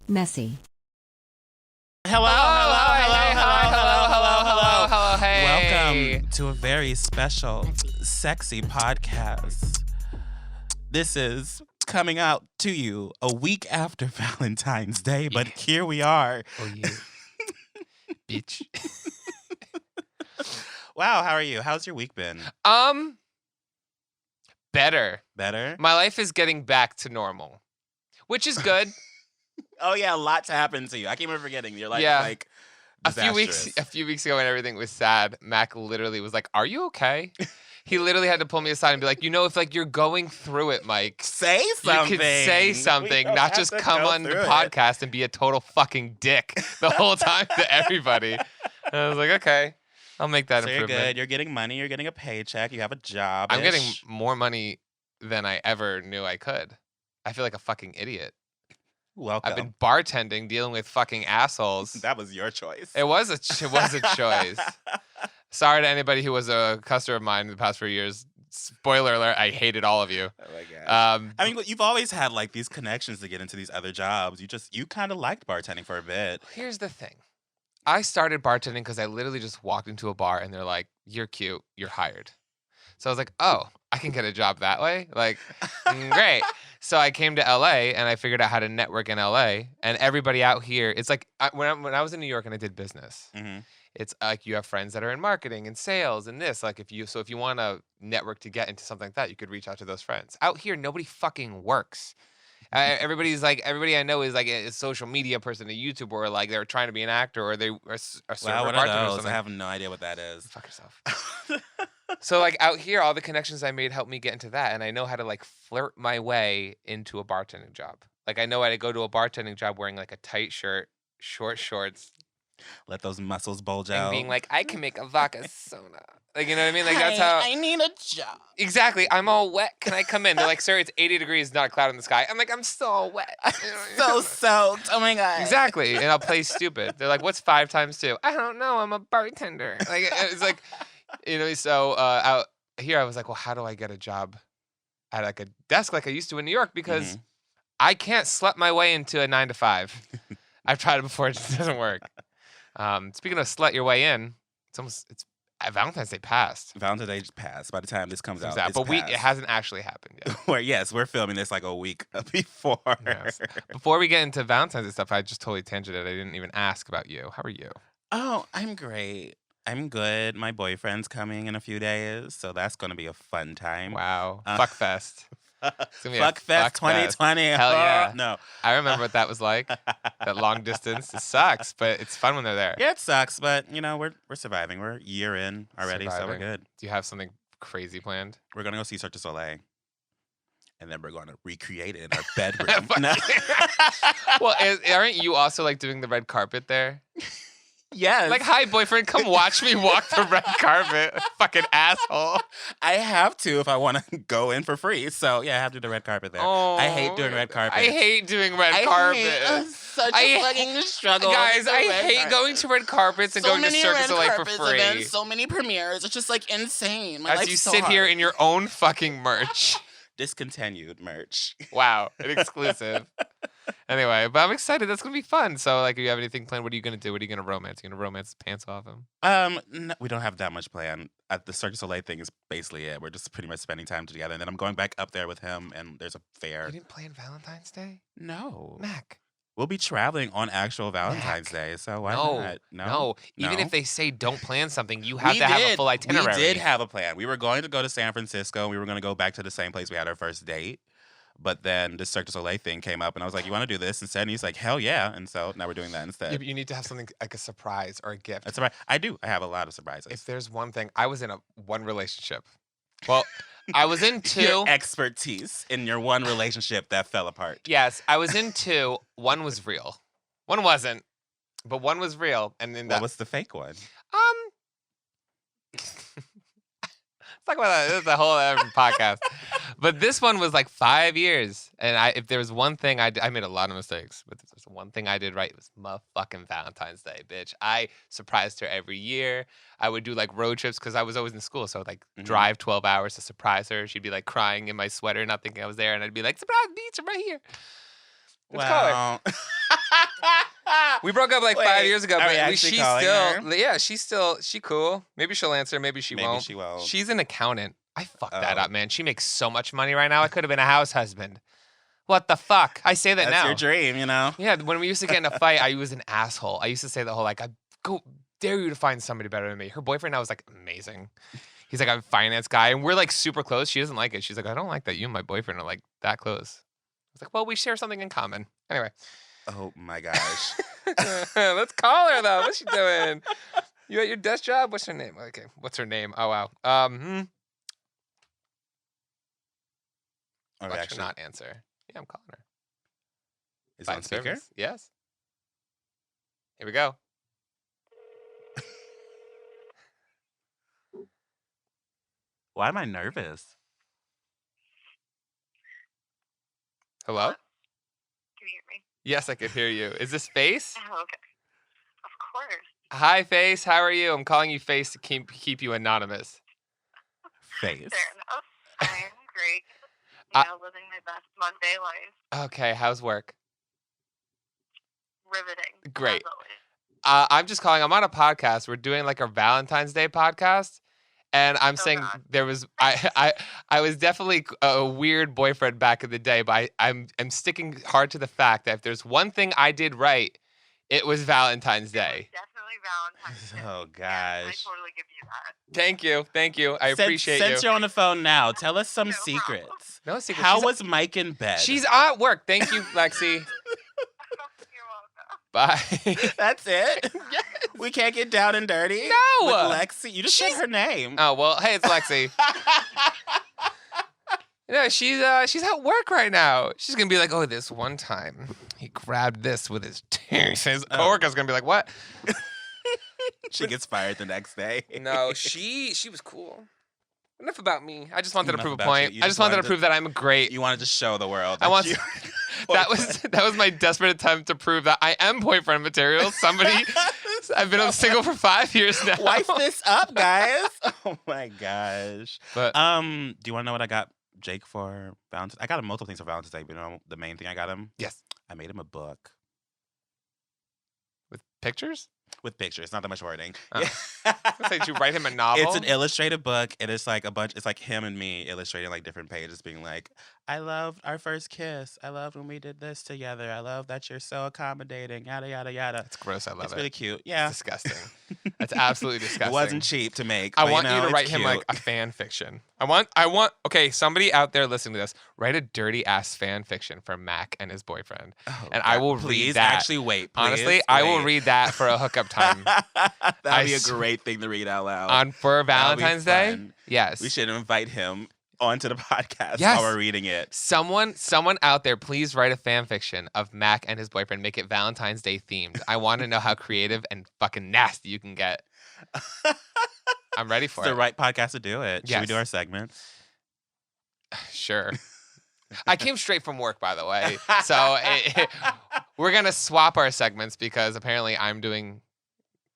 Messy. Hello, hey. Welcome to a very special, sexy podcast. This is coming out to you a week after Valentine's Day, but here we are. Oh, yeah. Bitch. Wow, how are you? How's your week been? Better. Better? My life is getting back to normal, which is good. Oh, yeah, a lot's happened to you. I keep forgetting. You're like a few weeks ago when everything was sad, Mac literally was like, "Are you okay?" He literally had to pull me aside and be like, if like you're going through it, Mike, say something. You could say something, not just come on the podcast and be a total fucking dick the whole time to everybody. And I was like, okay, I'll make that improvement. You're good. You're getting money. You're getting a paycheck. You have a job. I'm getting more money than I ever knew I could. I feel like a fucking idiot. Welcome. I've been bartending, dealing with fucking assholes. That was your choice. It was a choice. Sorry to anybody who was a customer of mine in the past 4 years. Spoiler alert, I hated all of you. Oh my gosh. I mean, you've always had like these connections to get into these other jobs. You kind of liked bartending for a bit. Here's the thing. I started bartending because I literally just walked into a bar and they're like, "You're cute, you're hired." So I was like, oh, I can get a job that way? Like, great. So I came to LA and I figured out how to network in LA. And everybody out here, it's like when I was in New York and I did business, it's like you have friends that are in marketing and sales and this. Like if you want to network to get into something like that, you could reach out to those friends. Out here, nobody fucking works. Everybody I know is like a social media person, a YouTuber, or like they're trying to be an actor, or they are a server Wow, what bartender are or those? something. I have no idea what that is. Fuck yourself. So like out here, all the connections I made helped me get into that, and I know how to like flirt my way into a bartending job. Like I know how to go to a bartending job wearing like a tight shirt, short shorts, let those muscles bulge and out, being like, I can make a vodka soda. Like, you know what I mean? Like that's how I need a job. Exactly. I'm all wet. Can I come in? They're like, sir, it's 80 degrees, not a cloud in the sky. I'm like, I'm still all wet. So soaked. Oh my god. Exactly. And I'll play stupid. They're like, what's 5 times 2? I don't know. I'm a bartender. Like it's like. So out here I was like, well, how do I get a job at like a desk like I used to in New York? Because I can't slap my way into a 9 to 5. I've tried it before. It just doesn't work. Speaking of slut your way in, it's Valentine's Day passed. Valentine's Day passed by the time this comes out. But it hasn't actually happened yet. We're filming this like a week before. Yes. Before we get into Valentine's and stuff, I just totally tangented. I didn't even ask about you. How are you? Oh, I'm great. I'm good. My boyfriend's coming in a few days, so that's going to be a fun time. Wow. Fuck fest. Fuck Fest 2020. Hell yeah. No. I remember what that was like. That long distance. It sucks, but it's fun when they're there. Yeah, it sucks, but we're surviving. We're a year in already, so we're good. Do you have something crazy planned? We're going to go see Cirque du Soleil. And then we're going to recreate it in our bedroom. No. Well, aren't you also like doing the red carpet there? Yes. Like, hi, boyfriend, come watch me walk the red carpet. Fucking asshole. I have to if I want to go in for free. So, yeah, I have to do the red carpet there. Oh, I hate doing red carpet. I hate doing red carpet. Such a fucking struggle. Guys, I hate going to red carpets and going to Cirque du Soleil for free. Events, so many premieres. It's just like insane. As you sit here in your own fucking merch. Discontinued merch. Wow, an exclusive. Anyway, but I'm excited. That's gonna be fun. So, like, if you have anything planned, what are you gonna do? What are you gonna romance? You gonna romance the pants off him? No, we don't have that much planned. The Cirque du Soleil thing is basically it. We're just pretty much spending time together, and then I'm going back up there with him, and there's a fair. You didn't plan Valentine's Day? No, Mac. We'll be traveling on actual Valentine's Day, so why not? No. Even if they say don't plan something, you have to have a full itinerary. We did have a plan. We were going to go to San Francisco. We were going to go back to the same place we had our first date. But then the Cirque du Soleil thing came up, and I was like, you want to do this instead? And he's like, hell yeah. And so now we're doing that instead. Yeah, but you need to have something like a surprise or a gift. A surprise. I do. I have a lot of surprises. If there's one thing, I was in one relationship. Well, I was in 2. Your expertise in your one relationship that fell apart. Yes, I was in 2. One was real. One wasn't, but one was real. And then what was the fake one? Talk about that. This is a whole other podcast. But this one was like 5 years. And if there was one thing I made a lot of mistakes, but if there's one thing I did right, it was motherfucking Valentine's Day, bitch. I surprised her every year. I would do like road trips because I was always in school. So I'd like drive 12 hours to surprise her. She'd be like crying in my sweater, not thinking I was there. And I'd be like, surprise, beach, I'm right here. Let's call her. Well. We broke up like 5 years ago, are we but actually she's calling still, her? yeah, she cool. Maybe she'll answer, maybe she Maybe won't. she won't. She's an accountant. I fucked that Oh. up, man. She makes so much money right now. I could have been a house husband. What the fuck? I say that That's now. your dream, you know? Yeah, when we used to get in a fight, I was an asshole. I used to say the whole like, I go dare you to find somebody better than me. Her boyfriend now is like amazing. He's like a finance guy, and we're like super close. She doesn't like it. She's like, I don't like that you and my boyfriend are like that close. I was like, well, we share something in common. Anyway. Oh my gosh. Let's call her though. What's she doing? You at your desk job? What's her name? Okay, what's her name? Oh wow. Are we Watch her actually not answer. Yeah, I'm calling her. is it on Fine speaker? service. Yes. Here we go. Why am I nervous? Hello? Can you hear me? Yes, I could hear you. Is this Face? Oh, okay. Of course. Hi, Face. How are you? I'm calling you Face to keep you anonymous. Face. Fair enough. I'm great. Living my best Monday life. Okay, how's work? Riveting. Great. As always. I'm just calling. I'm on a podcast. We're doing like our Valentine's Day podcast. And I'm saying God. there was I was definitely a weird boyfriend back in the day, but I'm sticking hard to the fact that if there's one thing I did right, it was Valentine's Day. Definitely Valentine's Day. Oh Yeah, I gosh. totally give you that. Thank you. I appreciate Since you. you're on the phone now, tell us some No problem. secrets. No secret. How was Mike in bed? She's at work. Thank you, Lexi. You're welcome. Bye. That's it? Yes. We can't get down and dirty? No. With Lexi? You just said her name. Oh well, hey, it's Lexi. She's at work right now. She's gonna be like, oh, this one time he grabbed this with his teeth. His coworker's gonna be like, what? She gets fired the next day. No, she was cool. Enough about me. I just wanted to Enough prove a about point. you. You I just just wanted to wanted to- prove that I'm great. You wanted to show the world. I want you- that was my desperate attempt to prove that I am boyfriend material. Somebody, I've been single for 5 years now. Wipe this up, guys. Oh my gosh. But Do you want to know what I got Jake for Valentine's? I got him multiple things for Valentine's Day, but you know the main thing I got him? yes, I made him a book with pictures. with pictures, not that much wording. Oh. Did you write him a novel? It's an illustrated book, and it's like it's like him and me illustrating like different pages, being like, I loved our first kiss. I loved when we did this together. I love that you're so accommodating, yada, yada, yada. It's gross. I love It's it. really cute. Yeah. It's disgusting. That's absolutely disgusting. It wasn't cheap to make. I but, want you to it's write him like cute. a fan fiction. I want. Okay, somebody out there listening to this, write a dirty ass fan fiction for Mac and his boyfriend, Oh, and I God, will please read that. Actually, wait. Honestly, please I will wait. read that for a hookup time That'd be a s- great thing to read out loud. on for That'll be Valentine's Day. fun. Yes. We should invite him onto the podcast Yes. while we're reading it. Someone out there, please write a fan fiction of Mac and his boyfriend. Make it Valentine's Day themed. I want to know how creative and fucking nasty you can get. I'm ready for It's it. the right podcast to do it. Should we Yes. do our segment? Sure. I came straight from work, by the way. So we're going to swap our segments because apparently I'm doing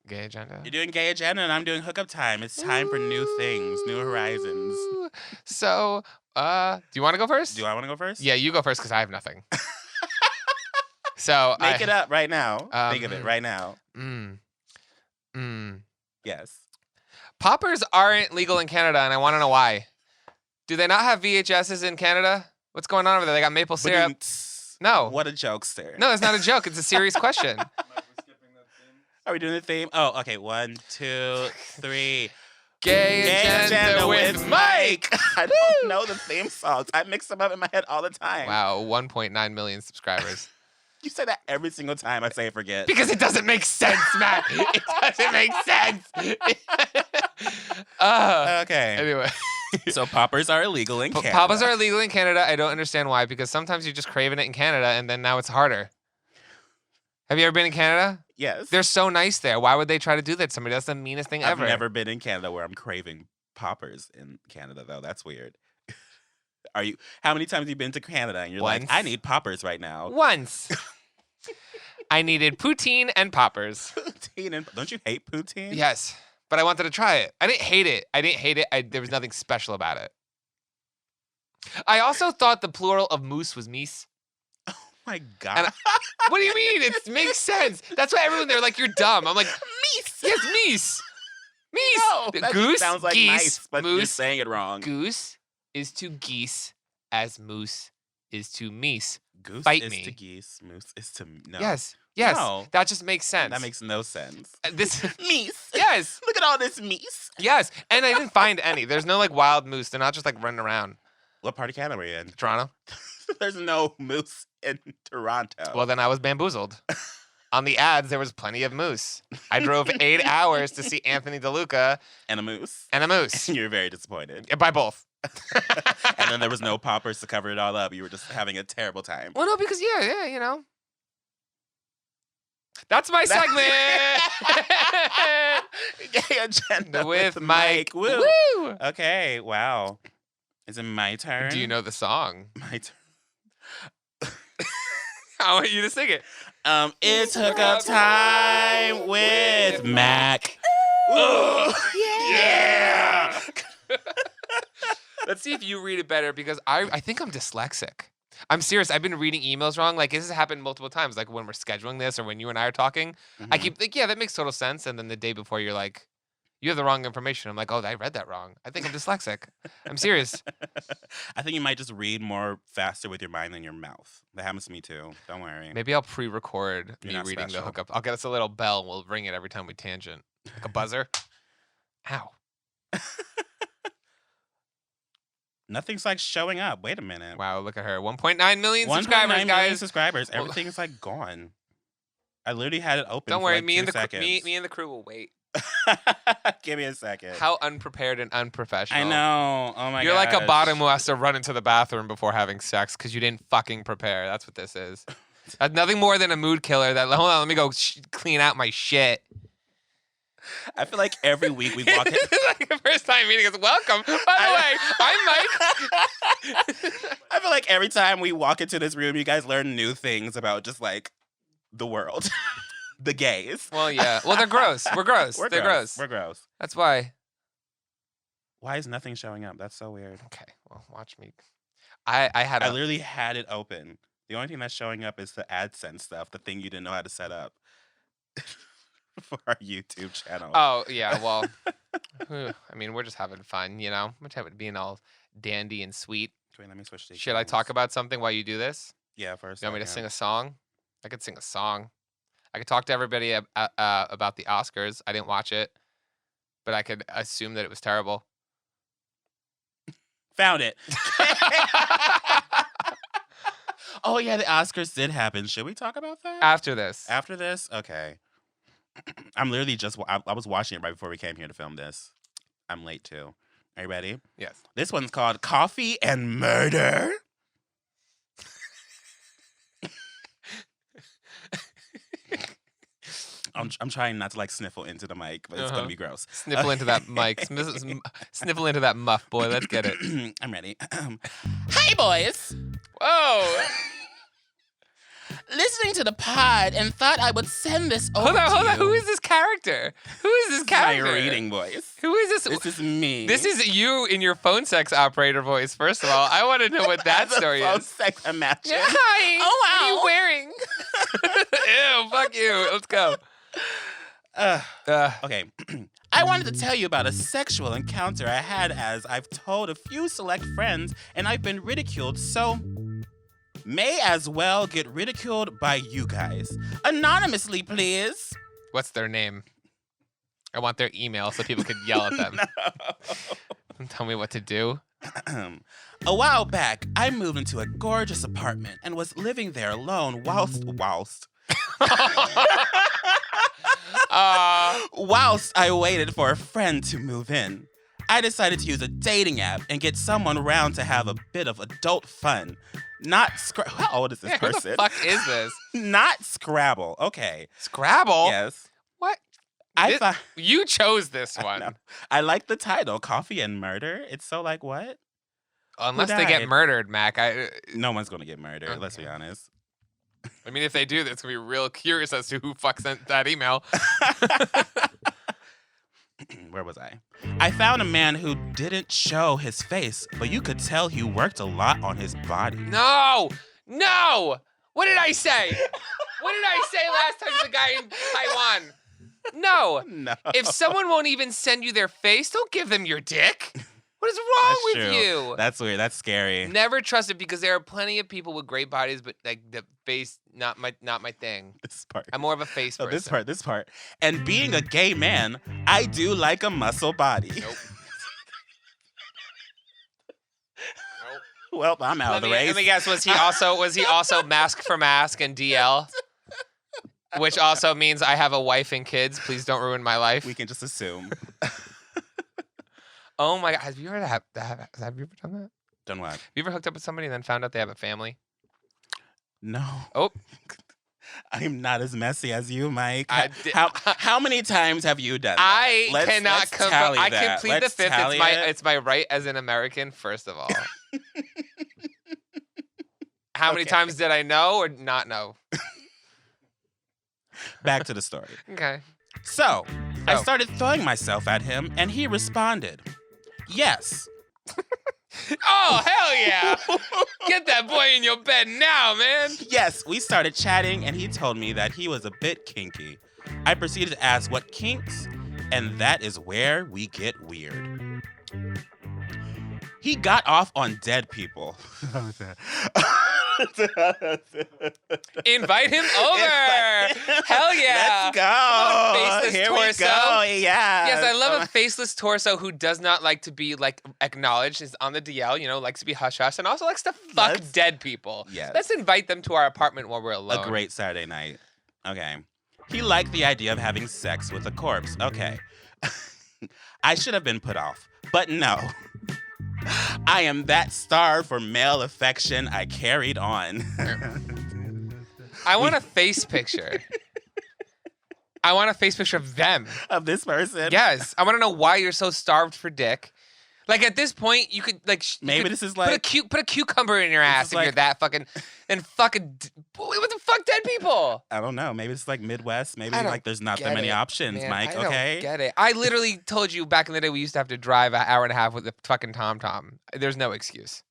Gay Agenda. You're doing Gay Agenda and I'm doing Hookup Time. It's time for new things, new horizons. Ooh. So, do you want to go first? Do I want to go first? Yeah, you go first because I have nothing. So Make it up right now. Think of it um, right now. Yes. Poppers aren't legal in Canada, and I want to know why. Do they not have VHSs in Canada? What's going on over there? They got maple syrup. Ba-dum-ts. No. What a jokester. No, it's not a joke. It's a serious question. Are we doing the theme? Oh, okay. 1, 2, 3. Gay Agenda with Mike. I don't know the theme songs. I mix them up in my head all the time. Wow, 1.9 million subscribers. You say that every single time I say forget. Because it doesn't make sense, Matt. It doesn't make sense. Okay. Anyway. So poppers are illegal in Canada. Papas are illegal in Canada. I don't understand why, because sometimes you're just craving it in Canada, and then now it's harder. Have you ever been in Canada? Yes. They're so nice there. Why would they try to do that to somebody? That's the meanest thing I've ever. never been in Canada where I'm craving poppers in Canada, though. That's weird. How many times have you been to Canada and you're like, Once. I need poppers right now? Once. I needed poutine and poppers. Poutine and don't you hate poutine? Yes, but I wanted to try it. I didn't hate it. There was nothing special about it. I also thought the plural of moose was meese. my God. And what do you mean? It makes sense. That's why everyone, they're like, you're dumb. I'm like, meese. yes, meese. Meese. No, The that goose, sounds like geese, nice, but you're moose. saying it wrong. Goose is to geese as moose is to meese. Goose Fight is me. to geese, moose is to no. Yes. No. That just makes sense. That makes no sense. This. Meese. Yes. Look at all this meese. Yes. And I didn't find any. There's no like wild moose. They're not just like running around. What part of Canada are we in? Toronto. There's no moose in Toronto. Well, then I was bamboozled. On the ads, there was plenty of moose. I drove 8 hours to see Anthony DeLuca and a moose. and a moose. You're very disappointed. By both. And then there was no poppers to cover it all up. You were just having a terrible time. Well, no, because yeah, you know. That's my segment. Gay agenda with Mike. Woo. Woo. Okay, wow. Is it my turn? Do you know the song? My turn. I want you to sing it. It's hookup time with Mac. Ooh. Yeah. Let's see if you read it better because I think I'm dyslexic. I'm serious. I've been reading emails wrong. Like, this has happened multiple times. Like, when we're scheduling this or when you and I are talking, I keep like, yeah, that makes total sense. And then the day before, you're like, you have the wrong information. I'm like, oh, I read that wrong. I think I'm dyslexic. I'm serious. I think you might just read more faster with your mind than your mouth. That happens to me too. Don't worry. Maybe I'll pre-record You're me not reading the special. hookup. I'll get us a little bell and we'll ring it every time we tangent. Like a buzzer. Ow. Nothing's like showing up. Wait a minute. Wow, look at her. 1.9 million 1.9 subscribers, million guys. subscribers. Well- Everything is like gone. I literally had it open. Don't for worry, like me 2 and the seconds. me and the crew will wait. Give me a second. How unprepared and unprofessional. I know. Oh my god. You're like a bottom who has to run into the bathroom before having sex because you didn't fucking prepare. That's what this is. That's nothing more than a mood killer. That hold on, let me go clean out my shit. I feel like every week we walk in. Like the first time meeting is welcome. By the way, I'm Mike. I feel like every time we walk into this room, you guys learn new things about just like the world, the gays. Well, yeah. Well, they're gross. We're gross. They're gross. We're gross. That's why. Why is nothing showing up? That's so weird. Okay. Well, watch me. I had I a literally had it open. The only thing that's showing up is the AdSense stuff, the thing you didn't know how to set up for our YouTube channel. Oh, yeah, well, I mean, we're just having fun, you know? We're having being all dandy and sweet. Wait, let me switch to Should I talk about something while you do this? Yeah, first. You want me to sing a song? I could sing a song. I could talk to everybody about the Oscars. I didn't watch it, but I could assume that it was terrible. Found it. Oh, yeah, the Oscars did happen. Should we talk about that? After this. After this? Okay. I'm literally I was watching it right before we came here to film this. I'm late too. Are you ready? Yes. This one's called Coffee and Murder. I'm trying not to like sniffle into the mic, but it's gonna be gross. Sniffle into that mic. Sniffle into that muff, boy. Let's get it. I'm ready. Hi, boys. Whoa. Listening to the pod and thought I would send this over Hold to on. you. Who is this character? Who is this character? My reading voice. Who is this? This is me. This is you in your phone sex operator voice, first of all. I want to know what that That's a story phone is. sex imagine. Yeah, hi. Oh, wow. What are you wearing? Ew, fuck you. Let's go. Okay. I wanted to tell you about a sexual encounter I had as I've told a few select friends and I've been ridiculed, so may as well get ridiculed by you guys. Anonymously, please. What's their name? I want their email so people could yell at them. And tell me what to do. A while back, I moved into a gorgeous apartment and was living there alone whilst I waited for a friend to move in. I decided to use a dating app and get someone around to have a bit of adult fun. Not How old is this Who person? the fuck is this? Not Scrabble. Okay. Scrabble? Yes. What? I thought You chose this I one. know. I like the title, Coffee and Murder. It's so like what? Unless Who they get died? murdered, Mac. No one's gonna get murdered. Let's be Okay. honest. I mean, if they do, it's going to be real curious as to who fuck sent that email. Where was I? I found a man who didn't show his face, but you could tell he worked a lot on his body. No! No! What did I say? What did I say last time to the guy in Taiwan? No. No. If someone won't even send you their face, don't give them your dick. What is wrong That's with true. you? That's weird. That's scary. Never trust it because there are plenty of people with great bodies, but like the face, not my thing. This part. I'm more of a face Oh, person. this part. And being a gay man, I do like a muscle body. Nope. Well, I'm out of the race. Let me guess. Was he also Mask for Mask and DL? Which also means I have a wife and kids. Please don't ruin my life. We can just assume. Oh my God. Have you ever done that? Done what? Have you ever hooked up with somebody and then found out they have a family? No. Oh. I'm not as messy as you, Mike. I did- How many times have you done that? I cannot let's tally I that. can plead Let's the fifth. tally it. It's my right as an American, first of all. How many Okay. times did I know or not know? Back to the story. Okay. So, I So. started throwing myself at him, and he responded, yes. Oh, hell yeah. Get that boy in your bed now, man. Yes, we started chatting, and he told me that he was a bit kinky. I proceeded to ask what kinks, and that is where we get weird. He got off on dead people. Invite him over. Hell yeah. Let's go. Come on, faceless Here torso. we go. Yeah. Yes, I love a faceless torso who does not like to be like acknowledged, is on the DL, likes to be hush hush, and also likes to fuck Let's- dead people. Yes. Let's invite them to our apartment while we're alone. A great Saturday night. Okay. He liked the idea of having sex with a corpse. Okay. I should have been put off, but no. I am that starved for male affection. I carried on. I want a face picture. I want a face picture of them. Of this person. Yes. I want to know why you're so starved for dick. Like at this point, you could like Maybe this is like put a cucumber in your ass is if you're like- that fucking and fucking what the fuck, dead people. I don't know. Maybe it's like Midwest. Maybe I don't like there's not that get many it, options, Man, Mike. I Okay. don't get it. I literally told you back in the day we used to have to drive an hour and a half with a fucking TomTom. There's no excuse.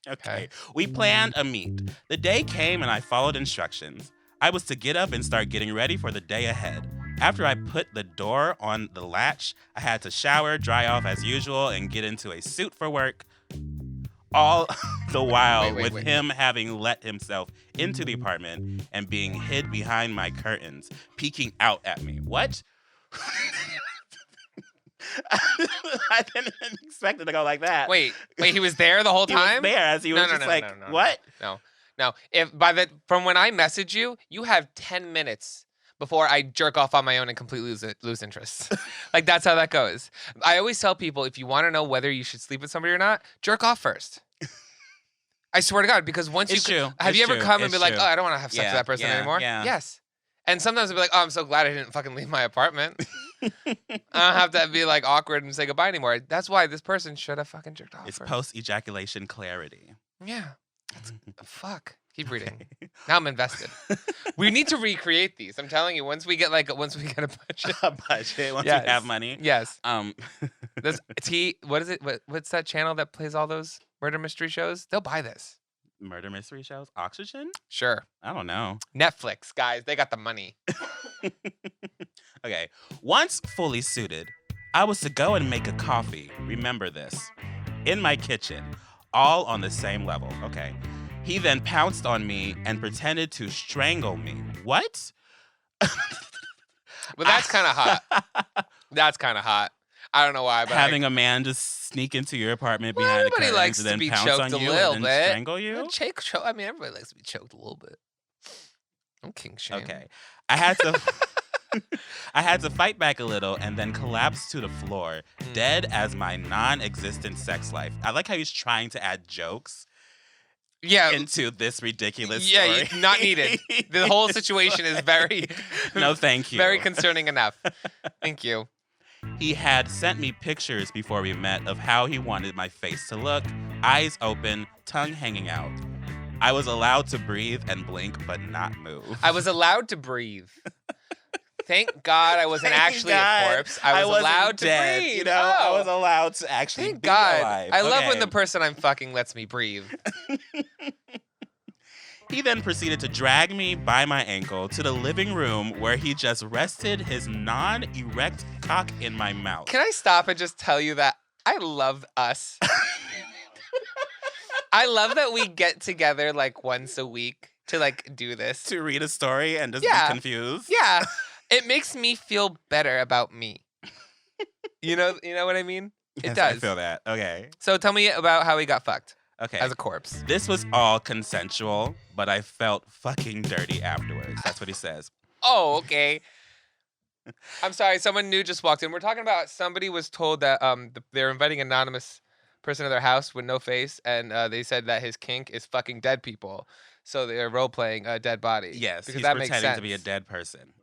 Okay. We planned a meet. The day came and I followed instructions. I was to get up and start getting ready for the day ahead. After I put the door on the latch, I had to shower, dry off as usual, and get into a suit for work. All the while Wait. with him having let himself into the apartment and being hid behind my curtains, peeking out at me. What? I didn't expect it to go like that. Wait, he was there the whole He was time? there as he was just like, what? No. If from when I message you, you have 10 minutes before I jerk off on my own and completely lose interest. Like that's how that goes. I always tell people if you want to know whether you should sleep with somebody or not, jerk off first. I swear to God, because once It's you true. have you It's ever true. come and It's be like, true. oh, I don't want to have sex Yeah, with that person yeah, anymore? yeah. Yes. And sometimes I'll be like, oh, I'm so glad I didn't fucking leave my apartment. I don't have to be like awkward and say goodbye anymore. That's why this person should have fucking jerked off. It's first. post-ejaculation clarity. Yeah. Fuck. Keep reading. Now I'm invested. We need to recreate these. I'm telling you, once we get a budget. A budget once Yes. you have money. Yes. This What is it? What's that channel that plays all those murder mystery shows? They'll buy this. murder mystery shows. Oxygen? Sure. I don't know. Netflix, guys, they got the money. Okay. Once fully suited, I was to go and make a coffee. Remember this. In my kitchen, all on the same level. Okay. He then pounced on me and pretended to strangle me. What? Well, that's kind of hot. That's kind of hot. I don't know why, but Having a man just sneak into your apartment Well, behind the everybody curtains likes and to then be pounce choked on a you little and bit. then strangle you? I mean, everybody likes to be choked a little bit. I'm kink shame. Okay. I had to I had to fight back a little and then collapse to the floor, dead as my non-existent sex life. I like how he's trying to add jokes Yeah. into this ridiculous Yeah, story. not needed. The whole situation is very, No, thank you. very concerning enough. Thank you. He had sent me pictures before we met of how he wanted my face to look, eyes open, tongue hanging out. I was allowed to breathe and blink, but not move. I was allowed to breathe. Thank God I wasn't Thank actually God a corpse. I was wasn't allowed to dead, breathe. You know, I Oh. was allowed to actually Thank be God. alive. I love when Okay. the person I'm fucking lets me breathe. He then proceeded to drag me by my ankle to the living room where he just rested his non-erect cock in my mouth. Can I stop and just tell you that I love us? I love that we get together like once a week to like do this. To read a story and just Yeah. be confused. Yeah. It makes me feel better about me. You know what I mean? It Yes, does. I feel that. Okay. So tell me about how he got fucked Okay. as a corpse. This was all consensual, but I felt fucking dirty afterwards. That's what he says. Oh, okay. I'm sorry. Someone new just walked in. We're talking about somebody was told that they're inviting an anonymous person to their house with no face, and they said that his kink is fucking dead people. So they're role playing a dead body. Yes, because he's that makes pretending sense. to be a dead person.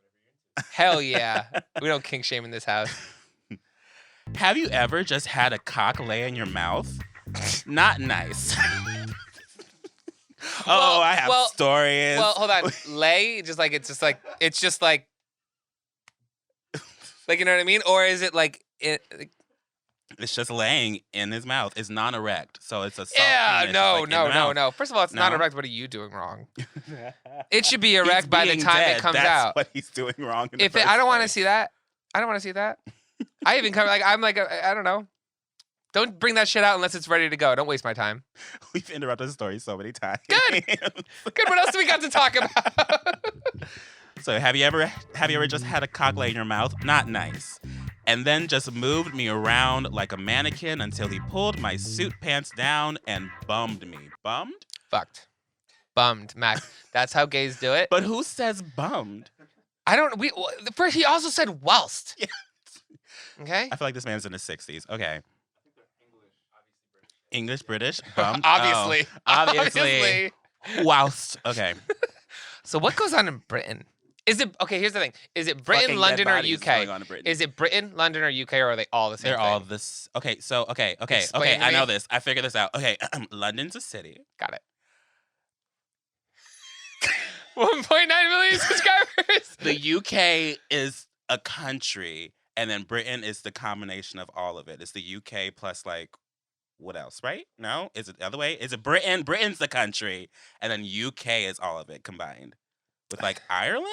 Hell yeah. We don't kink shame in this house. Have you ever just had a cock lay in your mouth? Not nice. Well, I have stories. Well, hold on. Lay, just like it's just like you know what I mean? Or is it like it's just laying in his mouth. It's non-erect, so it's a soft yeah, penis, just, like, in the mouth. no. First of all, it's not No? erect. What are you doing wrong? It should be He's erect by the being time dead. it comes That's out. what he's doing wrong. In the If it, first I don't want to place. see that. I don't want to see that. I even come like I'm like I don't know. Don't bring that shit out unless it's ready to go. Don't waste my time. We've interrupted the story so many times. Good. Good. What else do we got to talk about? So have you ever just had a cock lay in your mouth? Not nice. And then just moved me around like a mannequin until he pulled my suit pants down and bummed me. Bummed? Fucked. Bummed, Mac. That's how gays do it. But who says bummed? I don't. First, he also said whilst. Yeah. Okay. I feel like this man's in his 60s. Okay. English, British, bummed. Obviously. Oh, obviously. Whilst. Okay. So what goes on in Britain? Is it okay? Here's the thing: is it Britain, Fucking London, dead or bodies UK? going on in Britain. Is it Britain, London, or UK, or are they all the same? They're thing? all this. Okay, so okay. Explain to I know me. this. I figured this out. Okay, London's a city. Got it. 1.9 million subscribers. The UK is a country, and then Britain is the combination of all of it. It's the UK plus like what else, right? No, is it the other way? Is it Britain? Britain's the country, and then UK is all of it combined with like Ireland.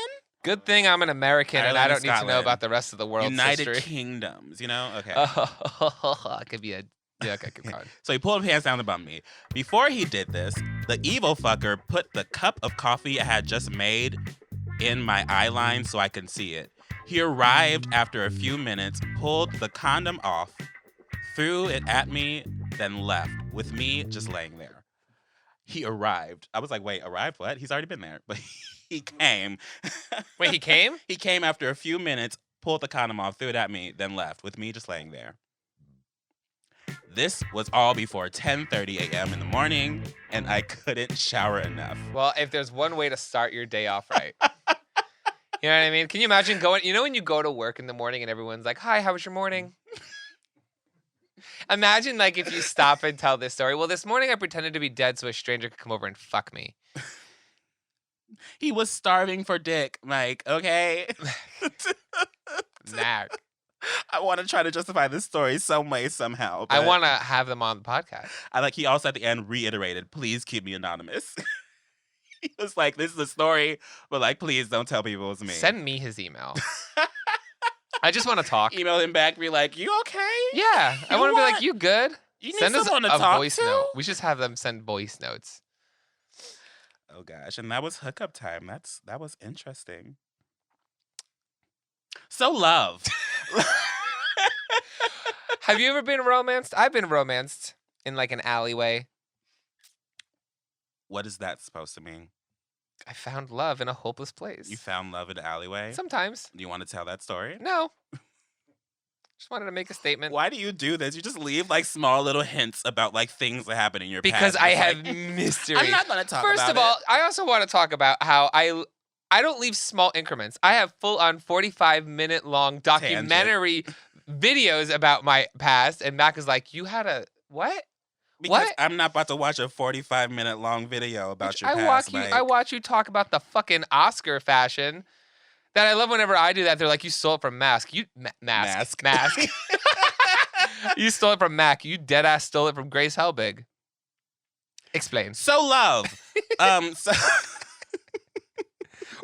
Good thing I'm an American and I Ireland don't and need to know Scotland. about the rest of the world's United history. Kingdoms, you know? Okay. It could be a. Yeah, okay, keep going. So he pulled his hands down to bum me. Before he did this, the evil fucker put the cup of coffee I had just made in my eye line so I can see it. He arrived after a few minutes, pulled the condom off, threw it at me, then left, with me just laying there. He arrived. I was like, wait, arrived? What? He's already been there. But he came. Wait, he came? He came after a few minutes, pulled the condom off, threw it at me, then left, with me just laying there. This was all before 10:30 a.m. in the morning, and I couldn't shower enough. Well, if there's one way to start your day off right. You know what I mean? Can you imagine going, when you go to work in the morning and everyone's like, hi, how was your morning? Imagine like if you stop and tell this story. Well, this morning I pretended to be dead so a stranger could come over and fuck me. He was starving for dick, Mike, okay? Nah. I want to try to justify this story some way, somehow. I but want to have them on the podcast. he also at the end reiterated, please keep me anonymous. He was like, this is a story, but like, please don't tell people it's me. Send me his email. I just want to talk. Email him back, be like, you okay? Yeah. I You want to be like, want- you good? You need Send us someone to a talk voice to? note. We just have them send voice notes. Oh gosh, and that was hookup time. That was interesting. So love. Have you ever been romanced? I've been romanced in like an alleyway. What is that supposed to mean? I found love in a hopeless place. You found love in the alleyway? Sometimes. Do you want to tell that story? No. Just wanted to make a statement. Why do you do this? You just leave like small little hints about like things that happen in your Because past. I It's have like, mystery. I'm not gonna talk First about of all, it. I also want to talk about how I don't leave small increments. I have full on 45-minute long documentary videos about my past, and Mac is like, "You had a what?" Because What? I'm not about to watch a 45-minute long video about your I past. watch you talk about the fucking Oscar fashion. That I love whenever I do that. They're like, "You stole it from Mask. You Mask. You stole it from Mac. You dead ass stole it from Grace Helbig." Explain. So love. So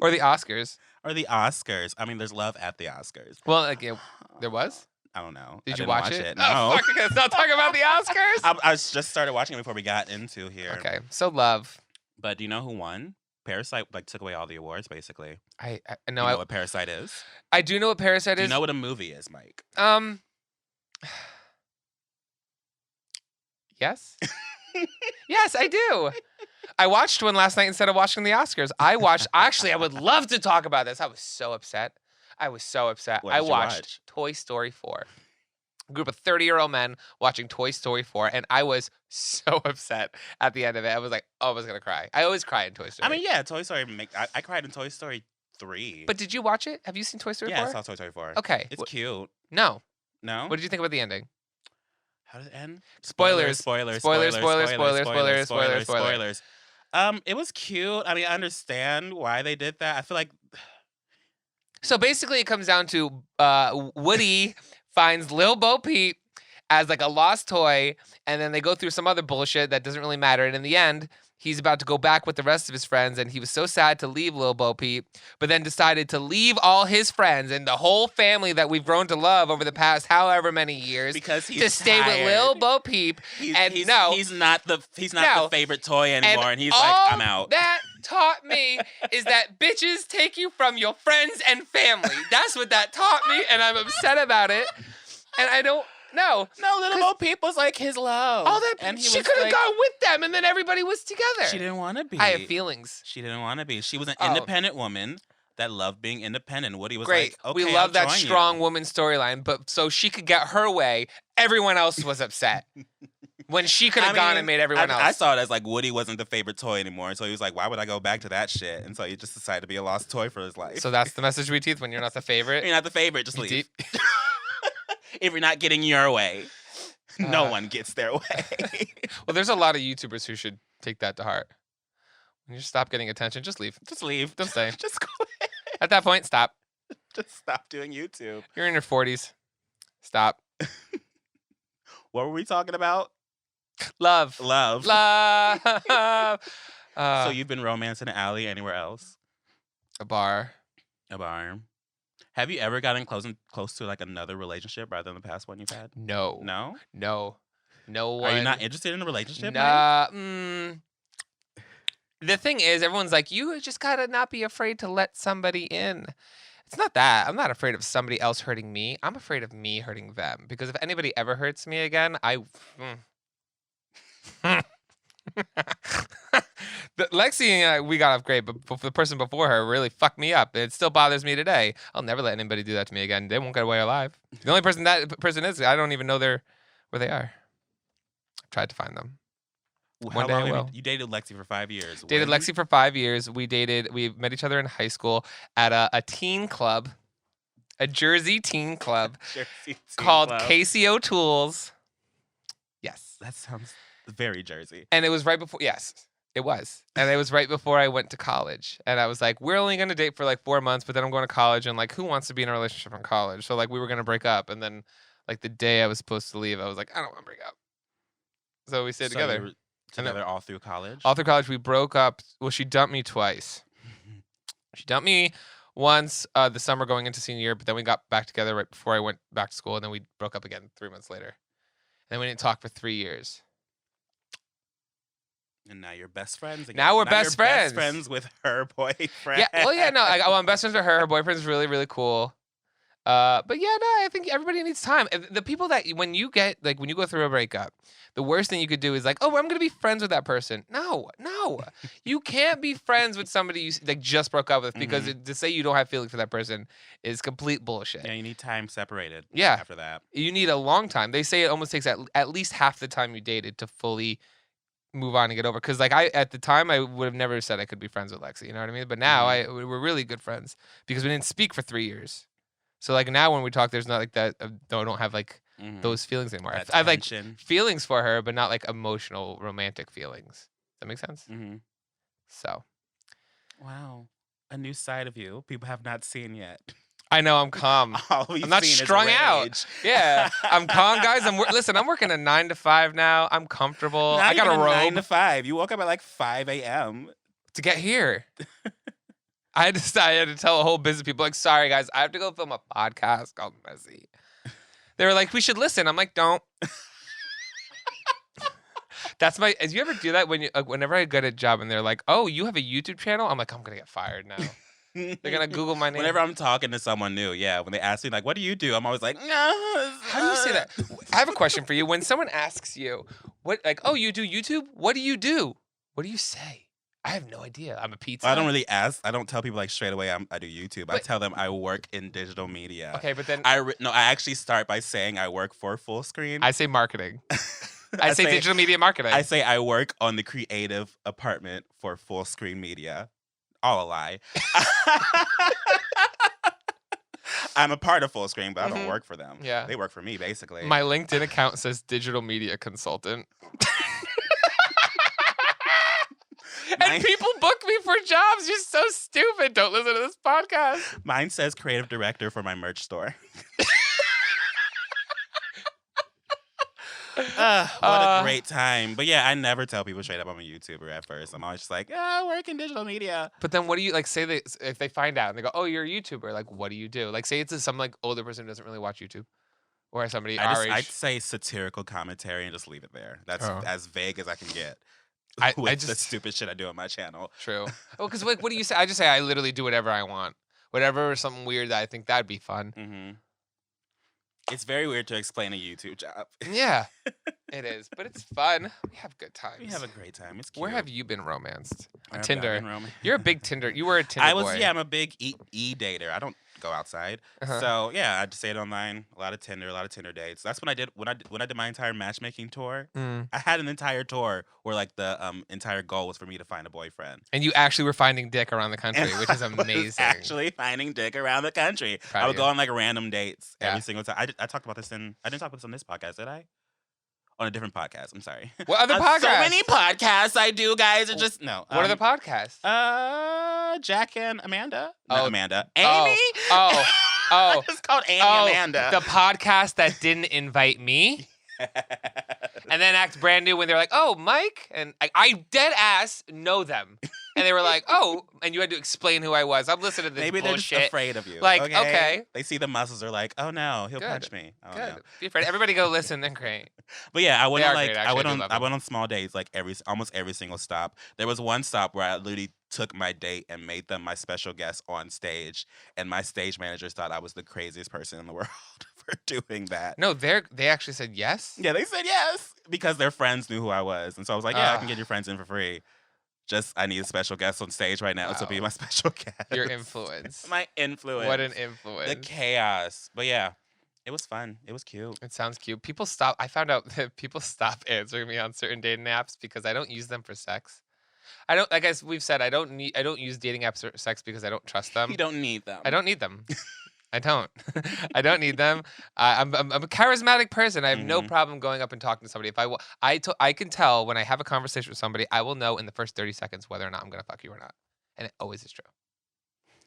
Or the Oscars. or the Oscars. I mean, there's love at the Oscars. Well, like, there was? I don't know. Did I you didn't watch it? No. Oh, fuck, let's not talk about the Oscars. I just started watching it before we got into here. Okay, so love. But do you know who won? Parasite took away all the awards, basically. I You know what Parasite is? I do know what Parasite Do is. you know what a movie is, Mike? Yes. Yes, I do. I watched one last night instead of watching the Oscars. Actually, I would love to talk about this. I was so upset. I What did I you watched watch? Toy Story 4. A group of 30-year-old men watching Toy Story 4, and I was so upset at the end of it. I was like, oh, I was going to cry. I always cry in Toy Story. I mean, yeah, Toy Story. I cried in Toy Story 3. But did you watch it? Have you seen Toy Story 4? Yeah, I saw Toy Story 4. Okay. It's cute. No. No? What did you think about the ending? How did it end? Spoilers. Spoilers. Spoilers, spoilers, spoilers, spoilers, spoilers, spoilers. It was cute. I mean, I understand why they did that. I feel like So basically, it comes down to Woody finds Lil Bo Peep as like a lost toy, and then they go through some other bullshit that doesn't really matter. And in the end, he's about to go back with the rest of his friends, and he was so sad to leave Lil Bo Peep, but then decided to leave all his friends and the whole family that we've grown to love over the past however many years because he's to stay tired. with Lil Bo Peep. He's not the favorite toy anymore, and he's like, all I'm out. That taught me is that bitches take you from your friends and family. That's what that taught me, and I'm upset about it. And I don't know. No, Little Bo Peep was like his love. All that, and she could have gone with them, and then everybody was together. She didn't want to be. I have feelings. She didn't want to be. She was an independent woman that loved being independent. Woody was Great. like, okay, we love I'll that join strong you. woman storyline, but so she could get her way, everyone else was upset. When she could have gone and made everyone else. I saw it as like Woody wasn't the favorite toy anymore, so he was like, why would I go back to that shit? And so he just decided to be a lost toy for his life. So that's the message we teach when you're not the favorite. You're not the favorite, just You leave. deep- If you're not getting your way, no one gets their way. Well, there's a lot of YouTubers who should take that to heart. When you stop getting attention, just leave. Just leave. Don't stay. Just quit. At that point, stop. Just stop doing YouTube. You're in your 40s. Stop. What were we talking about? Love. Love. Love. So you've been romancing an alley anywhere else? A bar. A bar. Have you ever gotten close to like another relationship rather than the past one you've had? No. No? No. No one. Are you not interested in a relationship? Nah. The thing is, everyone's like, you just gotta not be afraid to let somebody in. It's not that. I'm not afraid of somebody else hurting me. I'm afraid of me hurting them. Because if anybody ever hurts me again, Lexi and I, we got off great, but the person before her really fucked me up. It still bothers me today. I'll never let anybody do that to me again. They won't get away alive. The only person that person is, I don't even know where they are. I've tried to find them. How One day long I have will. you dated Lexi for 5 years? Dated When? Lexi for 5 years. We met each other in high school at a teen club, a Jersey teen club Jersey teen called club. Casey O'Toole's. Yes. That sounds very Jersey. And it was right before, yes, it was. And it was right before I went to college. And I was like, we're only going to date for like 4 months, but then I'm going to college. And like, who wants to be in a relationship in college? So like, we were going to break up. And then like the day I was supposed to leave, I was like, I don't want to break up. So we stayed together. You were together all through college? All through college, we broke up. Well, she dumped me twice. She dumped me once the summer going into senior year, but then we got back together right before I went back to school. And then we broke up again 3 months later. And then we didn't talk for 3 years. And now you're best friends again. Now we're you're best friends. Best friends with her boyfriend. Yeah, well, yeah, no, I'm best friends with her. Her boyfriend's really, really cool. But yeah, no, I think everybody needs time. The people that when you go through a breakup, the worst thing you could do is like, oh, I'm gonna be friends with that person. No, you can't be friends with somebody you like just broke up with because to say you don't have feelings for that person is complete bullshit. Yeah, you need time separated. Yeah. After that, You need a long time. They say it almost takes at least half the time you dated to fully move on and get over. Because like at the time I would have never said I could be friends with Lexi. You know what I mean? But now we're really good friends because we didn't speak for 3 years. So like now when we talk, there's not like that. I don't have like those feelings anymore. I have like feelings for her, but not like emotional, romantic feelings. Does that make sense? Mm-hmm. So, wow, a new side of you people have not seen yet. I know I'm calm. All we've I'm not seen is strung out. rage. Yeah, I'm calm, guys. Listen. I'm working a 9 to 5 now. I'm comfortable. Not I got a even robe 9 to 5. You woke up at like 5 a.m. to get here. I had to tell a whole business people like, sorry guys, I have to go film a podcast called Messy. They were like, we should listen. I'm like, don't. That's my. As you ever do that when whenever I get a job and they're like, oh, you have a YouTube channel? I'm like, I'm gonna get fired now. They're gonna Google my name. Whenever I'm talking to someone new, yeah, when they ask me like, "What do you do?" I'm always like, "No." How do you say that? I have a question for you. When someone asks you, what, like, oh, you do YouTube? What do you do? What do you say? I have no idea. I'm a pizza. I don't really ask. I don't tell people like straight away I do YouTube. I But- tell them I work in digital media. Okay, but then I actually start by saying I work for Full Screen. I say marketing. I say digital media marketing. I say I work on the creative department for Full Screen Media. All a lie. I'm a part of Full Screen, but I don't work for them. Yeah. They work for me, basically. My LinkedIn account says digital media consultant. And people book me for jobs. You're so stupid. Don't listen to this podcast. Mine says creative director for my merch store. What a great time. But yeah, I never tell people straight up I'm a YouTuber at first. I'm always just like, I work in digital media. But then what do you, like, say if they find out and they go, oh, you're a YouTuber, like, what do you do? Like, say it's some, like, older person who doesn't really watch YouTube. Or somebody our age. I'd say satirical commentary and just leave it there. That's as vague as I can get. With the stupid shit I do on my channel. True. Oh, because like, what do you say? I just say I literally do whatever I want. Whatever, something weird that I think that'd be fun. Mm-hmm. It's very weird to explain a YouTube job. Yeah, it is. But it's fun. We have good times. We have a great time. It's cute. Where have you been romanced? On Where have I Tinder. been romanced? You're a big Tinder. You were a Tinder boy. Yeah, I'm a big e-dater. I don't go outside. So yeah, I just stayed online. A lot of Tinder dates. That's when I did my entire matchmaking tour. I had an entire tour where like the entire goal was for me to find a boyfriend. And you actually were finding dick around the country, which is amazing. Actually finding dick around the country. I would go on like random dates every single time. I talked about this I didn't talk about this on this podcast, did I? On a different podcast. I'm sorry. What other podcasts? So many podcasts I do, guys. Are just no. What other podcasts? Jack and Amanda. Oh. Not Amanda. Amy. Oh. It's called Amy Amanda. The podcast that didn't invite me. And then act brand new when they're like, oh, Mike. And I dead ass know them. And they were like, oh, and you had to explain who I was. I'm listening to this Maybe bullshit. they're just afraid of you. Like, okay. They see the muscles, are like, oh no, he'll punch me. Oh, Good. no. Be afraid. Everybody go listen. They're great. But yeah, I went They on are like great, actually. I went on small dates like almost every single stop. There was one stop where I literally took my date and made them my special guest on stage, and my stage managers thought I was the craziest person in the world for doing that. No, they actually said yes. Yeah, they said yes because their friends knew who I was, and so I was like, yeah, I can get your friends in for free. Just I need a special guest on stage right now to be my special guest. Your influence. My influence. What an influence. The chaos. But yeah, it was fun. It was cute. It sounds cute. I found out that people stop answering me on certain dating apps because I don't use them for sex. Like as we've said, I don't use dating apps for sex because I don't trust them. You don't need them. I don't need them. I don't. I don't need them. I'm a charismatic person. I have no problem going up and talking to somebody. If I can tell when I have a conversation with somebody, I will know in the first 30 seconds whether or not I'm gonna fuck you or not, and it always is true.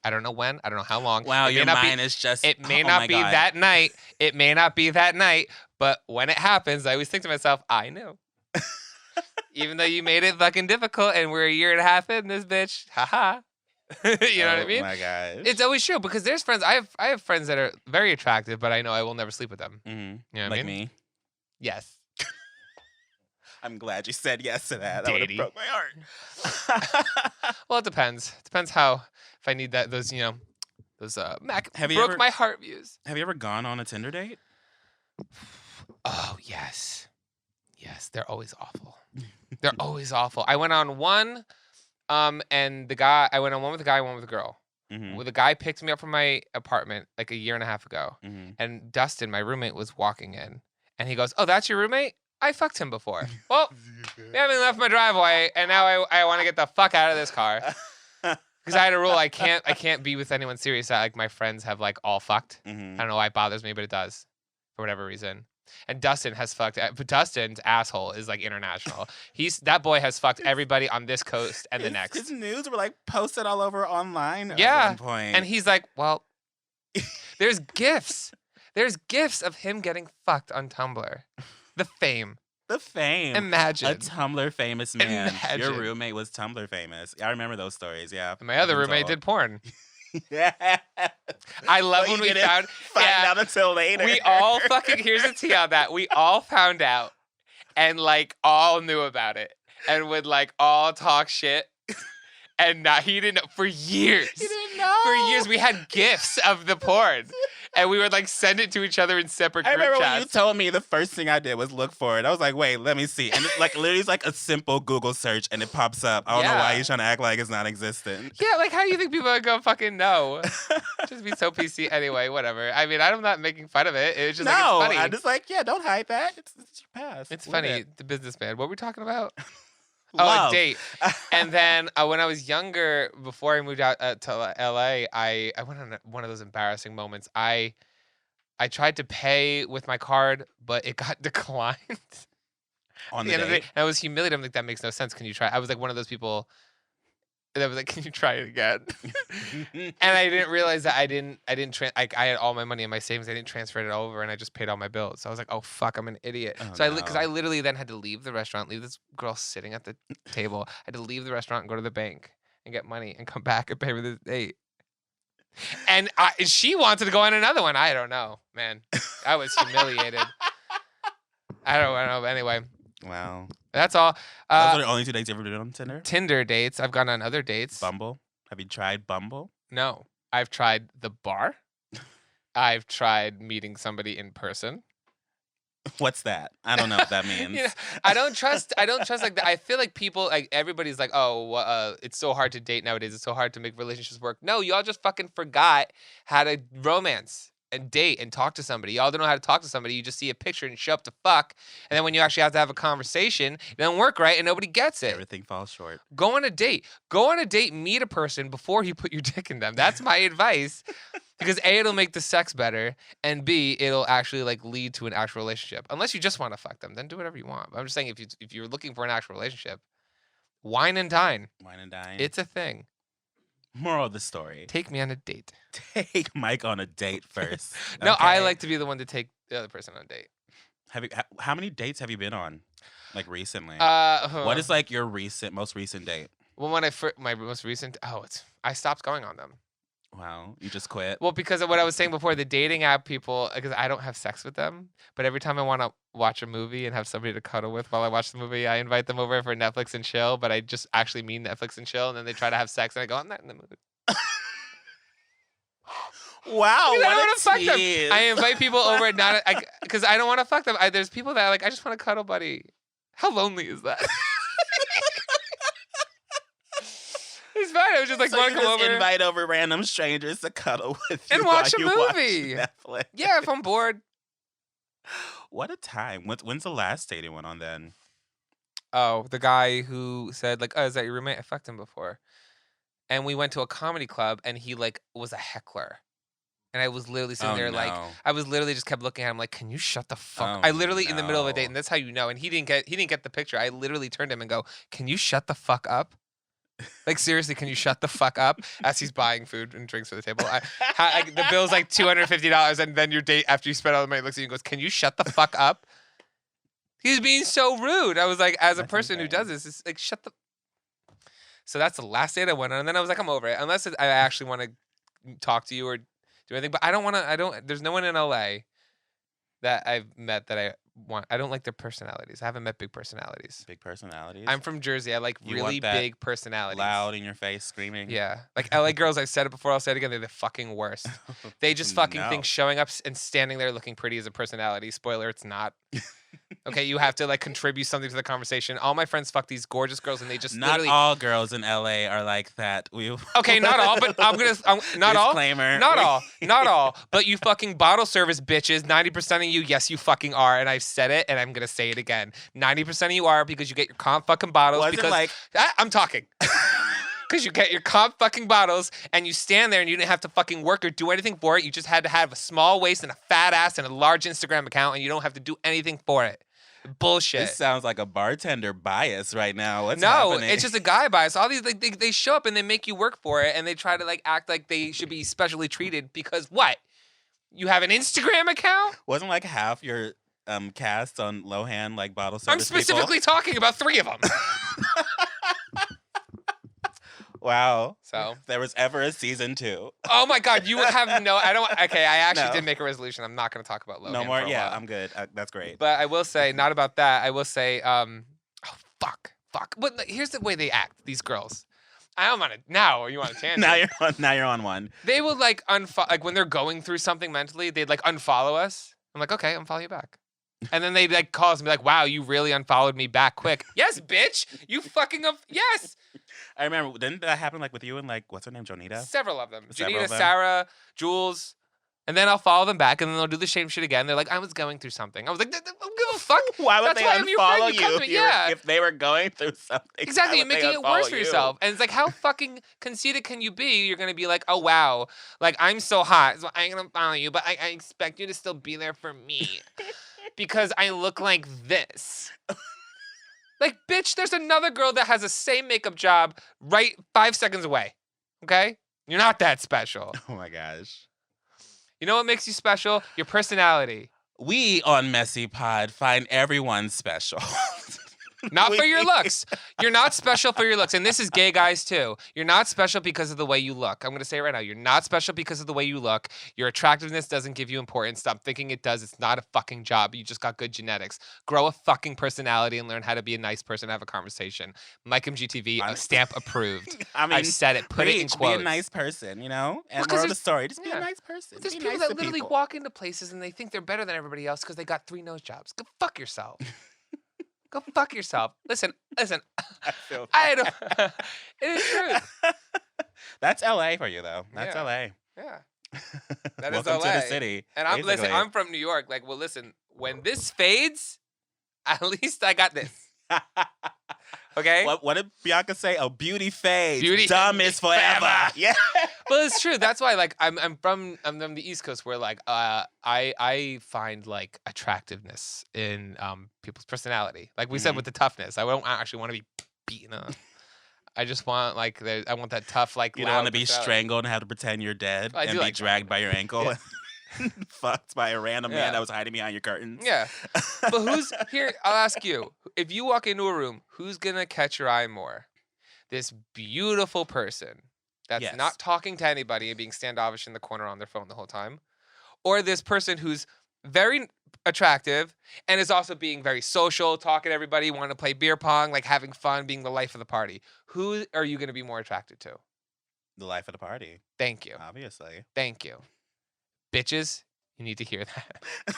I don't know when. I don't know how long. Wow, your mind is just. It may not be that night. It may not be that night. But when it happens, I always think to myself, I knew. Even though you made it fucking difficult, and we're a year and a half in this bitch, haha. You know what I mean? Oh my gosh. It's always true because there's friends. I have friends that are very attractive, but I know I will never sleep with them. Mm-hmm. You know what like I mean? me. Yes. I'm glad you said yes to that. That would have broke my heart. Well, it depends. Depends how. If I need those broke my heart views. Have you ever gone on a Tinder date? Oh yes, they're always awful. They're always awful. I went on one. And I went on one with a guy, one with a girl. Well, the guy picked me up from my apartment like a year and a half ago. And Dustin, my roommate, was walking in. And he goes, oh, that's your roommate? I fucked him before. Well, we haven't left my driveway, and now I want to get the fuck out of this car. Because I had a rule, I can't be with anyone serious that like my friends have like all fucked. I don't know why it bothers me, but it does. For whatever reason. And Dustin has fucked. But Dustin's asshole is like international. That boy has fucked everybody on this coast and the next. His nudes were like posted all over online. Yeah. At one point. And he's like, well, There's GIFs. There's GIFs of him getting fucked on Tumblr. The fame. The fame. Imagine. A Tumblr famous man. Imagine. Your roommate was Tumblr famous. I remember those stories, yeah. And my other roommate did porn. Yeah. I love when we find out until later. We all fucking, here's the tea on that. We all found out and like all knew about it and would like all talk shit. And he didn't know for years. He didn't know. For years, we had GIFs of the porn. And we would like send it to each other in separate I group remember chats. when you told me, the first thing I did was look for it. I was like, wait, let me see. And it's like literally it's like a simple Google search and it pops up. I don't know why you're trying to act like it's not existent. Yeah, like how do you think people are gonna fucking know? Just be so PC anyway, whatever. I mean, I'm not making fun of it. It's just like it's funny. I'm just like, yeah, don't hide that. It's your past. It's Live funny. it. The businessman. What were we talking about? Love. Oh, a date. And then when I was younger, before I moved out to LA, I went on one of those embarrassing moments. I tried to pay with my card, but it got declined. On At the end of the date? day, and I was humiliated. I'm like, that makes no sense. Can you try? I was like one of those people that was like, can you try it again? And I didn't realize that I had all my money in my savings. I didn't transfer it over, and I just paid all my bills. So I was like, oh fuck, I'm an idiot. Oh, So because I no. literally then had to leave the restaurant, leave this girl sitting at the table. I had to leave the restaurant and go to the bank and get money and come back and pay for this date. And she wanted to go on another one. I don't know, man. I was humiliated. I don't know. Anyway, Wow. that's all. Those are the only 2 dates you ever did on Tinder? Tinder dates. I've gone on other dates. Bumble? Have you tried Bumble? No, I've tried the bar. I've tried meeting somebody in person. What's that? I don't know what that means. You know, I don't trust like that. I feel like people, like everybody's like, oh, it's so hard to date nowadays. It's so hard to make relationships work. No, y'all just fucking forgot how to romance and date and talk to somebody. Y'all don't know how to talk to somebody. You just see a picture and show up to fuck. And then when you actually have to have a conversation, it doesn't work right and nobody gets it. Everything falls short. Go on a date. Go on a date, meet a person before you put your dick in them. That's my advice. Because A, it'll make the sex better, and B, it'll actually like lead to an actual relationship. Unless you just want to fuck them, then do whatever you want. But I'm just saying, if you're looking for an actual relationship, wine and dine. Wine and dine. It's a thing. Moral of the story. Take me on a date. Take Mike on a date first. No, I okay? like to be the one to take the other person on a date. How many dates have you been on? Like recently? What is like your most recent date? Well, my most recent, I stopped going on them. Wow, you just quit? Well, because of what I was saying before, the dating app people, because I don't have sex with them, but every time I want to watch a movie and have somebody to cuddle with while I watch the movie, I invite them over for Netflix and chill, but I just actually mean Netflix and chill, and then they try to have sex, and I go, I'm not in the mood. Wow, I don't what want to fuck them. tease. I invite people over, because I don't want to fuck them. There's people that are like, I just want to cuddle, buddy. How lonely is that? It's fine. I was just like, So want you to come just over invite over random strangers to cuddle with you and watch a while you movie. Watch Netflix. Yeah, if I'm bored. What a time. When's the last date you went on then? Oh, the guy who said like, "Oh, is that your roommate?" I fucked him before, and we went to a comedy club, and he like was a heckler, and I was literally sitting there like, no. I was literally just kept looking at him like, "Can you shut the fuck?" Oh, I literally in the middle of a date, no. and that's how you know. And he didn't get the picture. I literally turned to him and go, "Can you shut the fuck up?" Like seriously, can you shut the fuck up? As he's buying food and drinks for the table, the bill's like $250, and then your date after you spend all the money looks at you and goes, "Can you shut the fuck up?" He's being so rude. I was like, as a That's person who insane. does this, it's like shut the. So that's the last date I went on, and then I was like, I'm over it. Unless I actually want to talk to you or do anything, but I don't want to. There's no one in LA that I've met that I want. I don't like their personalities. I haven't met big personalities. Big personalities. I'm from Jersey. I like You really want that big personalities. loud in your face, screaming. Yeah. Like LA girls, I've said it before, I'll say it again, they're the fucking worst. They just fucking No. think showing up and standing there looking pretty is a personality. Spoiler, it's not. Okay, you have to like contribute something to the conversation. All my friends fuck these gorgeous girls and they just Not literally. all girls in LA are like that. Okay, not all, but not all. Disclaimer. Not all. But you fucking bottle service bitches, 90% of you, yes, you fucking are. And I've said it and I'm going to say it again. 90% of you are because you get your comp fucking bottles. Was it because like- I'm talking. Because you get your comp fucking bottles and you stand there and you didn't have to fucking work or do anything for it. You just had to have a small waist and a fat ass and a large Instagram account and you don't have to do anything for it. Bullshit. This sounds like a bartender bias right now. What's no, happening? it's just a guy bias. All these they show up and they make you work for it, and they try to like act like they should be specially treated because what? You have an Instagram account? Wasn't like half your cast on Lohan like bottle service I'm specifically talking about 3 of them. Wow. So if there was ever a season 2. Oh my God, you have no. I don't. Okay, I actually No. did make a resolution. I'm not going to talk about Logan. No more. For a Yeah, while. I'm good. That's great. But I will say, not about that. I will say, oh fuck. But here's the way they act. These girls. I don't want to. Now you want to tangent. now you're on one. They will like like when they're going through something mentally, they'd like unfollow us. I'm like, okay, I'm follow you back. And then they'd like call us and be like, wow, you really unfollowed me back quick. Yes, bitch. You fucking yes. I remember, didn't that happen like with you and like what's her name, Jonita? Several of them. Several Janita, of them? Sarah, Jules. And then I'll follow them back, and then they'll do the same shit again. They're like, I was going through something. I was like, I don't give a fuck. Why would That's they why I'm your friend. unfollow You come you to me. Yeah. if they were going through something? Exactly. Why You're would they making it worse unfollow for you? yourself. And it's like, how fucking conceited can you be? You're going to be like, oh, wow. Like, I'm so hot, so I'm going to follow you, but I expect you to still be there for me because I look like this. Like, bitch, there's another girl that has the same makeup job right 5 seconds away. Okay? You're not that special. Oh my gosh. You know what makes you special? Your personality. We on MessyPod find everyone special. Not for your looks. You're not special for your looks. And this is gay guys too. You're not special because of the way you look. I'm going to say it right now. You're not special because of the way you look. Your attractiveness doesn't give you importance. Stop thinking it does. It's not a fucking job. You just got good genetics. Grow a fucking personality and learn how to be a nice person and have a conversation. Mike MGTV, stamp approved. I mean, I've said it. Put it in quotes. Be a nice person, you know? And Well, 'cause moral of the there's- story, just be yeah. a nice person. There's be people nice that to literally people. walk into places and they think they're better than everybody else because they got 3 nose jobs. Go fuck yourself. Go fuck yourself. Listen. I feel I don't. It is true. That's LA for you, though. That's Yeah. LA. Yeah. That is Welcome to LA. the city. And I'm basically. listen. I'm from New York. Like, well, listen. When this fades, at least I got this. Okay. What did Bianca say? Oh, beauty fades. Beauty Dumb is forever. forever. Yeah. But it's true. That's why, like, I'm from the East Coast, where like I find like attractiveness in people's personality. Like we said with the toughness, I don't actually want to be beaten up. I just want like I want that tough like. You don't want to be personality. strangled and have to pretend you're dead I and do be like dragged that. by your ankle. Yeah. Fucked by a random Yeah. man that was hiding behind your curtains. Yeah. But who's here? I'll ask you. If you walk into a room, who's gonna catch your eye more? This beautiful person that's Yes. not talking to anybody and being standoffish in the corner on their phone the whole time, or this person who's very attractive and is also being very social, talking to everybody, wanting to play beer pong, like having fun, being the life of the party. Who are you gonna be more attracted to? The life of the party, Thank you. obviously. Thank you. Bitches, you need to hear that.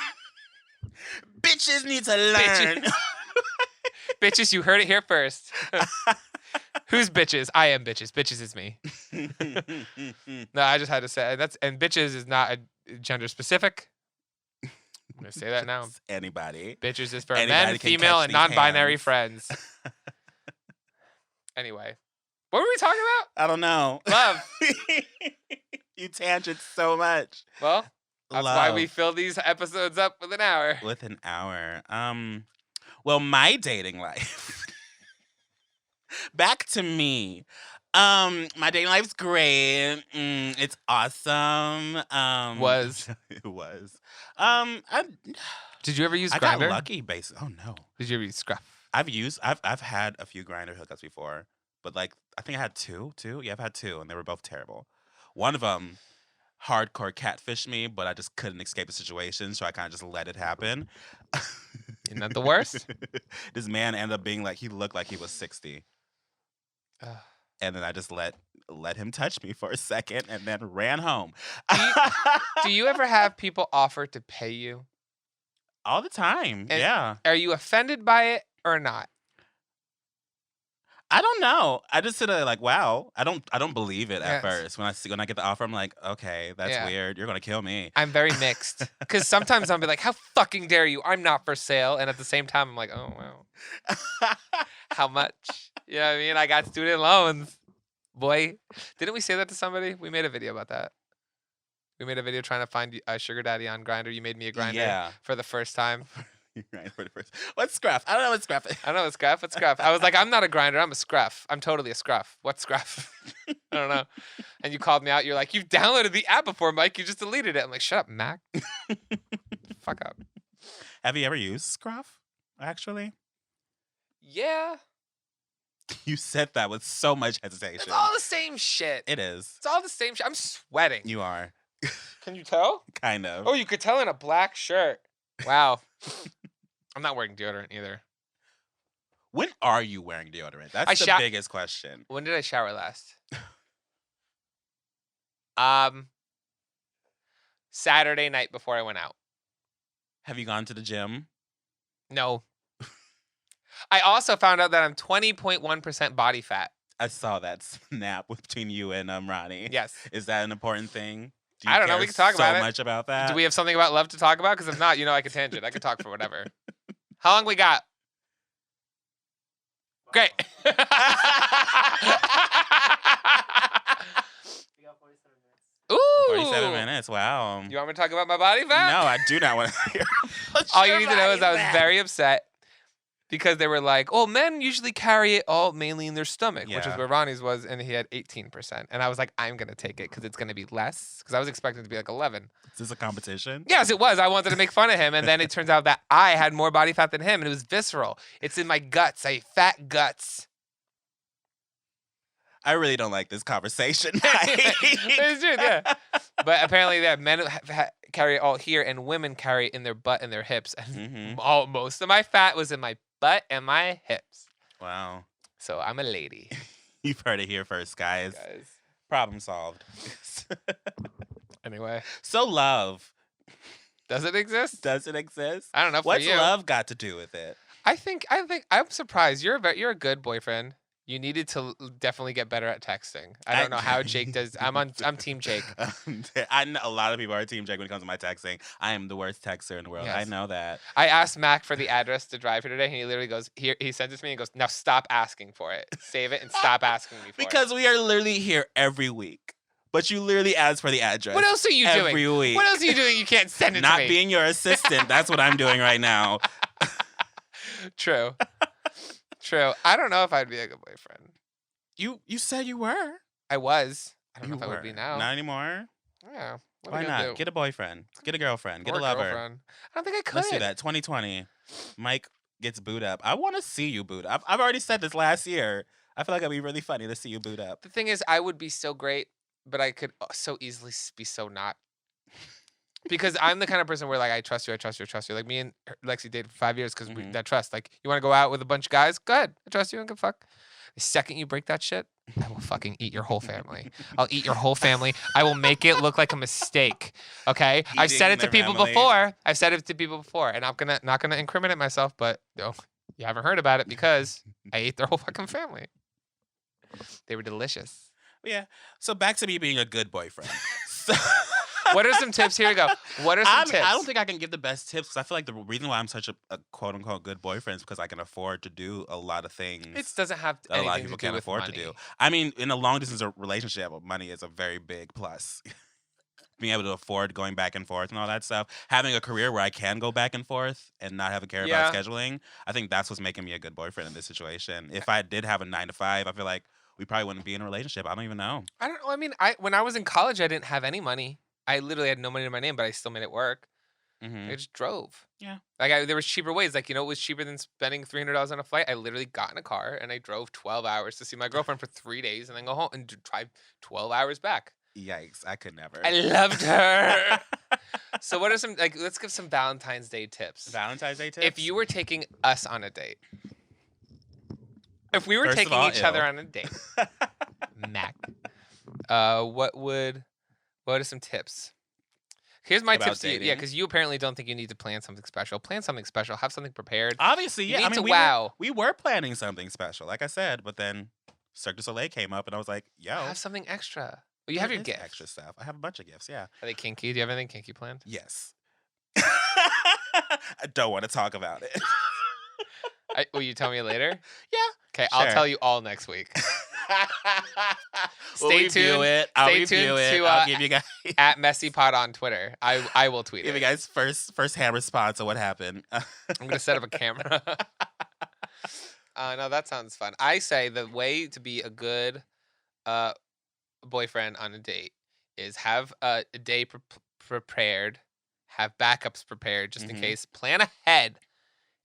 Bitches need to learn. Bitches, you heard it here first. Who's bitches? I am bitches. Bitches is me. No, I just had to say and bitches is not a gender specific. I'm gonna say that now. Just anybody. Bitches is for Anybody men, can female, catch and these non-binary hands. friends. Anyway, what were we talking I don't know. about? Love. You tangent so much. Well, that's why we Love. fill these episodes up with an hour. With an hour. Well, my dating life. Back to me. My dating life's great. It's awesome. Was. It was. Did you ever use I got Grindr? lucky basically. Oh no. Did you ever use Scruff? I've had a few Grindr hookups before, but like I think I had two. Yeah, I've had 2 and they were both terrible. One of them hardcore catfished me, but I just couldn't escape the situation, so I kind of just let it happen. Isn't that the worst? This man ended up being like, he looked like he was 60. Ugh. And then I just let him touch me for a second and then ran home. Do you ever have people offer to pay you? All the time. And- yeah. Are you offended by it or not? I don't know. I just sort of like, wow. I don't believe it Yes. at first. When I get the offer, I'm like, okay, that's Yeah. weird. You're gonna kill me. I'm very mixed. Because sometimes I'll be like, how fucking dare you? I'm not for sale. And at the same time, I'm like, oh, wow. How much? You know what I mean? I got student loans. Boy, didn't we say that to somebody? We made a video about that. We made a video trying to find a sugar daddy on Grindr. You made me a Grindr Yeah. for the first time. You grind for the first. What's scruff? I don't know what scruff is. I don't know what's scruff. What's scruff? I was like, I'm not a grinder. I'm a scruff. I'm totally a scruff. What's scruff? I don't know. And you called me out. You're like, you've downloaded the app before, Mike. You just deleted it. I'm like, shut up, Mac. Fuck up. Have you ever used scruff? Actually, Yeah. you said that with so much hesitation. It's all the same shit. It is. It's all the same shit. I'm sweating. You are. Can you tell? Kind of. Oh, you could tell in a black shirt. Wow. I'm not wearing deodorant either. When are you wearing deodorant? That's the biggest question. When did I shower last? Saturday night before I went out. Have you gone to the gym? No. I also found out that I'm 20.1% body fat. I saw that snap between you and Ronnie. Yes. Is that an important thing? Do you I don't know. care We can talk about it. so much about that. Do we have something about love to talk about? Because if not, I could tangent. I could talk for whatever. How long we got? Great. We got 47 minutes. Ooh. 47 minutes. Wow. You want me to talk about my body fat? No, I do not want to hear. All you need to know is I was very upset because they were like, oh, men usually carry it all mainly in their stomach, which is Yeah. where Ronnie's was, and he had 18%. And I was like, I'm going to take it because it's going to be less, because I was expecting it to be like 11. Is this a competition? Yes, it was. I wanted to make fun of him, and then it turns out that I had more body fat than him, and it was visceral. It's in my guts. I fat guts. I really don't like this conversation. It's true, yeah. But apparently, yeah, men carry it all here, and women carry it in their butt and their hips. And most of my fat was in my butt and my hips. Wow. So I'm a lady. You've heard it here first, guys. Problem solved. Anyway, So love. does it exist? Does it exist? I don't know. For What's you, love got to do with it? I think I'm surprised. You're a good boyfriend. You needed to definitely get better at texting. I don't know how Jake does. I'm Team Jake. I know a lot of people are Team Jake when it comes to my texting. I am the worst texter in the world. Yes. I know that. I asked Mac for the address to drive here today, and he literally goes, here. He sent it to me and goes, now stop asking for it. Save it and stop asking me for it. Because we are literally here every week. But you literally ask for the address. What else are you doing? Every week. What else are you doing? You can't send it Not to me. being your assistant. That's what I'm doing right now. True. I don't know if I'd be a good boyfriend. You said you were. I was. I don't You know if I would be were. now. Not anymore. Yeah. What Why are we gonna not? do? Get a boyfriend. Get a girlfriend. Get Or a lover. girlfriend. I don't think I could. Let's do that. 2020. Mike gets boot up. I want to see you boot up. I've already said this last year. I feel like it'd be really funny to see you boot up. The thing is, I would be so great, but I could so easily be so not. Because I'm the kind of person where like I trust you. Like me and Lexi dated for 5 years because that trust. Like you want to go out with a bunch of guys? Go ahead. I trust you and give a fuck. The second you break that shit, I will fucking eat your whole family. I'll eat your whole family. I will make it look like a mistake. Okay? I've said it to their people family. before. And I'm not gonna incriminate myself, but you haven't heard about it because I ate their whole fucking family. They were delicious. Yeah. So back to me being a good boyfriend. What are some tips? Here we go. What are some tips? I don't think I can give the best tips because I feel like the reason why I'm such a quote unquote good boyfriend is because I can afford to do a lot of things. It doesn't have that a lot of anything people to do can't with afford money. to do. I mean, in a long distance relationship, money is a very big plus. Being able to afford going back and forth and all that stuff. Having a career where I can go back and forth and not have to care about scheduling. I think that's what's making me a good boyfriend in this situation. If I did have a 9 to 5, I feel like we probably wouldn't be in a relationship. I don't even know. I don't know. I mean, when I was in college, I didn't have any money. I literally had no money in my name, but I still made it work. Mm-hmm. I just drove. Yeah. Like there was cheaper ways. Like, it was cheaper than spending $300 on a flight. I literally got in a car and I drove 12 hours to see my girlfriend for 3 days and then go home and drive 12 hours back. Yikes. I could never. I loved her. So what are some, let's give some Valentine's Day tips. Valentine's Day tips? If you were taking us on a date. If we were First of taking all, each other on a date. Mac. What are some tips? Here's my About tips to you. Yeah, dating? because you apparently don't think you need to plan something special. Plan something special. Have something prepared. Obviously, yeah. You need to we wow. we were planning something special, like I said, but then Cirque du Soleil came up, and I was like, "Yo, Have something extra. Well, you have there your is gift. extra stuff. I have a bunch of gifts. Yeah. Are they kinky? Do you have anything kinky planned? Yes. I don't want to talk about it. Will you tell me later? Yeah. Okay, I'll Sure. tell you all next week. We'll Stay review tuned. it. I'll Stay review tuned it. to I'll give you guys at MessyPod on Twitter. I will tweet give you it. guys first hand response of what happened. I'm gonna set up a camera. No, that sounds fun. I say the way to be a good boyfriend on a date is have a day prepared, have backups prepared just in case. Plan ahead.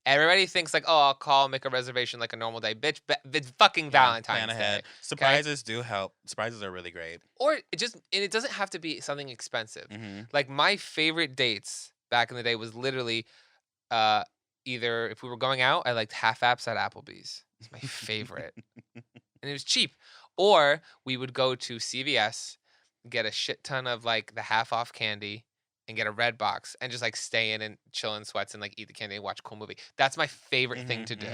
Everybody thinks like, oh, I'll call, make a reservation like a normal day. Bitch, it's fucking Valentine's Plan ahead. Day. Surprises do help. Surprises are really great. Or it doesn't have to be something expensive. Like my favorite dates back in the day was literally either if we were going out, I liked half apps at Applebee's. It's my favorite. And it was cheap. Or we would go to CVS, get a shit ton of like the half off candy and get a red box and just like stay in and chill in sweats and like eat the candy and watch a cool movie. That's my favorite thing to do.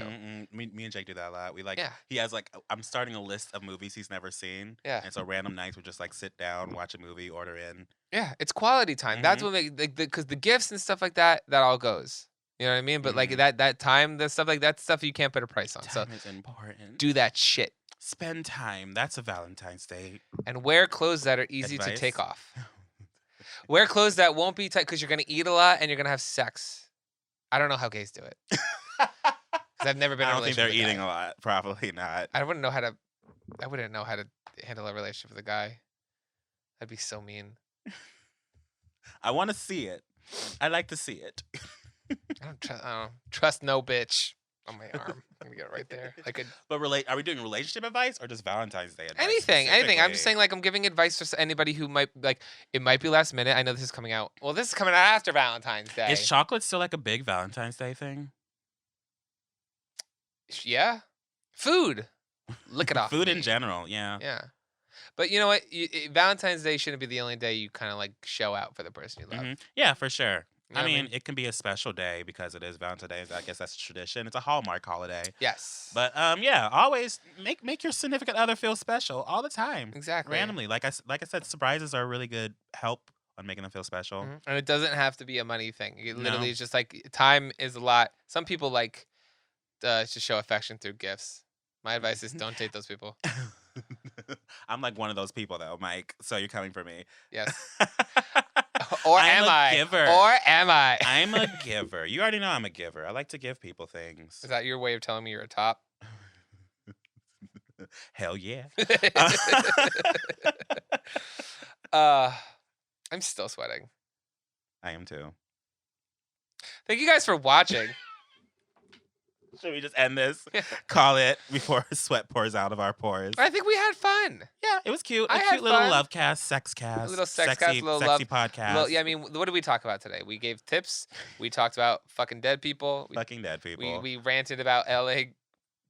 Me and Jake do that a lot. We like, Yeah. he has like, I'm starting a list of movies he's never seen. Yeah. And so random nights we just like sit down, watch a movie, order in. Yeah, it's quality time. That's what makes because the gifts and stuff like that all goes. You know what I mean? But like that time, the stuff like that stuff you can't put a price on. Time is important. Do that shit. Spend time. That's a Valentine's Day. And wear clothes that are easy to take off. Wear clothes that won't be tight because you're gonna eat a lot and you're gonna have sex. I don't know how gays do it. Because I've never been. I in a don't think they're relationship with a eating a lot. Probably not. I wouldn't know how to handle a relationship with a guy. That'd be so mean. I want to see it. I like to see it. I don't trust no bitch on my arm. I'm gonna get it right there. But are we doing relationship advice or just Valentine's Day advice? Anything. I'm just saying, like, I'm giving advice to anybody who might like. It might be last minute. I know this is coming out. Well, this is coming out after Valentine's Day. Is chocolate still like a big Valentine's Day thing? Yeah. Food. Lick it off. Food in general. Yeah. Yeah. But you know what? Valentine's Day shouldn't be the only day you kind of like show out for the person you love. Yeah, for sure. You know I mean, it can be a special day because it is Valentine's Day. I guess that's a tradition. It's a Hallmark holiday. Yes. But yeah, always make your significant other feel special all the time. Exactly. Randomly, like I said, surprises are a really good help on making them feel special. And it doesn't have to be a money thing. It literally is just like time is a lot. Some people like to show affection through gifts. My advice is don't date those people. I'm like one of those people though, Mike. So you're coming for me. Yes. Or am I? Giver. Or am I? I'm a giver. You already know I'm a giver. I like to give people things. Is that your way of telling me you're a top? Hell yeah. I'm still sweating. I am too. Thank you guys for watching. Should we just end this? Call it before sweat pours out of our pores. I think we had fun. Yeah, it was cute. I A had cute little fun. love cast, sex cast. A little sex sexy, cast, little sexy love podcast. Well, yeah, I mean, what did we talk about today? We gave tips. We talked about fucking dead people. Fucking dead people. We ranted about LA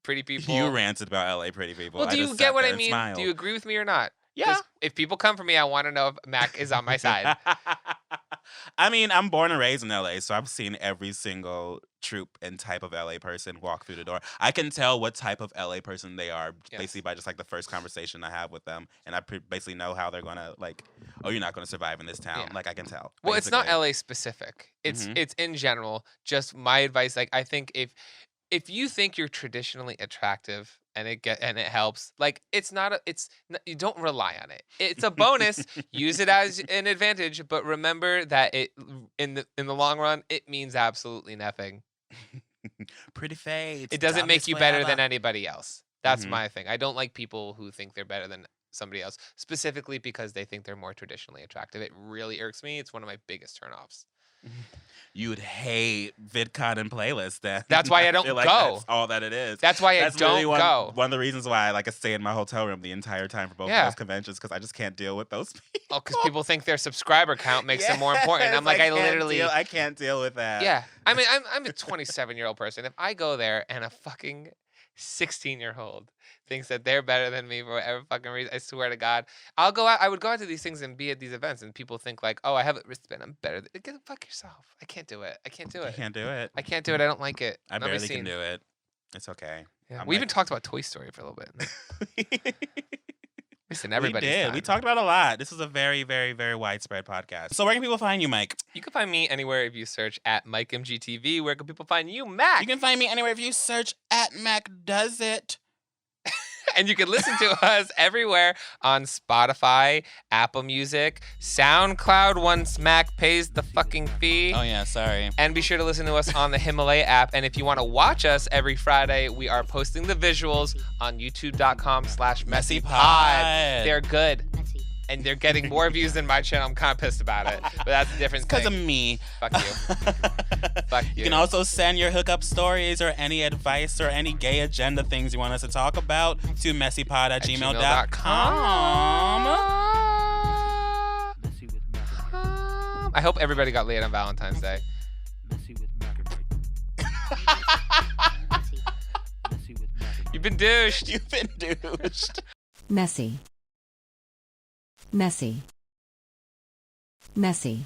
pretty people. You ranted about LA pretty people. Well, do you get what I mean? Do you agree with me or not? Yeah. If people come for me, I want to know if Mac is on my side. I mean, I'm born and raised in LA, so I've seen every single troop and type of LA person walk through the door. I can tell what type of LA person they are basically by just like the first conversation I have with them, and I basically know how they're gonna like. Oh, you're not gonna survive in this town. Yeah. Like I can tell. Well, it's not basically. LA specific. It's in general. Just my advice. Like I think if you think you're traditionally attractive and it helps, like you don't rely on it. It's a bonus. Use it as an advantage, but remember that in the long run it means absolutely nothing. Pretty fades. It doesn't make you better than anybody else. That's Mhm. my thing. I don't like people who think they're better than somebody else, specifically because they think they're more traditionally attractive. It really irks me. It's one of my biggest turnoffs. You would hate VidCon and playlist then. That's why I don't feel like go. That's all that it is. That's why I don't go. One of the reasons why I like to stay in my hotel room the entire time for both of those conventions because I just can't deal with those people. Oh, because people think their subscriber count makes them more important. I'm like, I can't deal with that. Yeah. I mean, I'm a 27-year-old person. If I go there and a fucking 16-year-old thinks that they're better than me for whatever fucking reason, I swear to God, I would go out to these things and be at these events, and people think like, oh, I have a wristband, I'm better. Fuck yourself. I can't do it. I can't do You it. can't do it. I can't do it. I don't like it. I Not my barely scene. can do it. It's okay. Yeah. I'm We like- even talked about Toy Story for a little bit. Listen, everybody's We did. time. We talked about a lot. This is a very, very, very widespread podcast. So where can people find you, Mike? You can find me anywhere if you search at MikeMGTV. Where can people find you, Mac? You can find me anywhere if you search at Mac Does It. And you can listen to us everywhere on Spotify, Apple Music, SoundCloud once Mac pays the fucking fee. Oh, yeah, sorry. And be sure to listen to us on the Himalaya app. And if you want to watch us every Friday, we are posting the visuals on youtube.com/MessyPod. They're good. And they're getting more views than my channel. I'm kind of pissed about it. But that's a different thing. Because of me. Fuck you. Fuck you. You can also send your hookup stories or any advice or any gay agenda things you want us to talk about to messypod@gmail.com. I hope everybody got laid on Valentine's Day. You've been douched. You've been douched. Messy. Messy. Messy.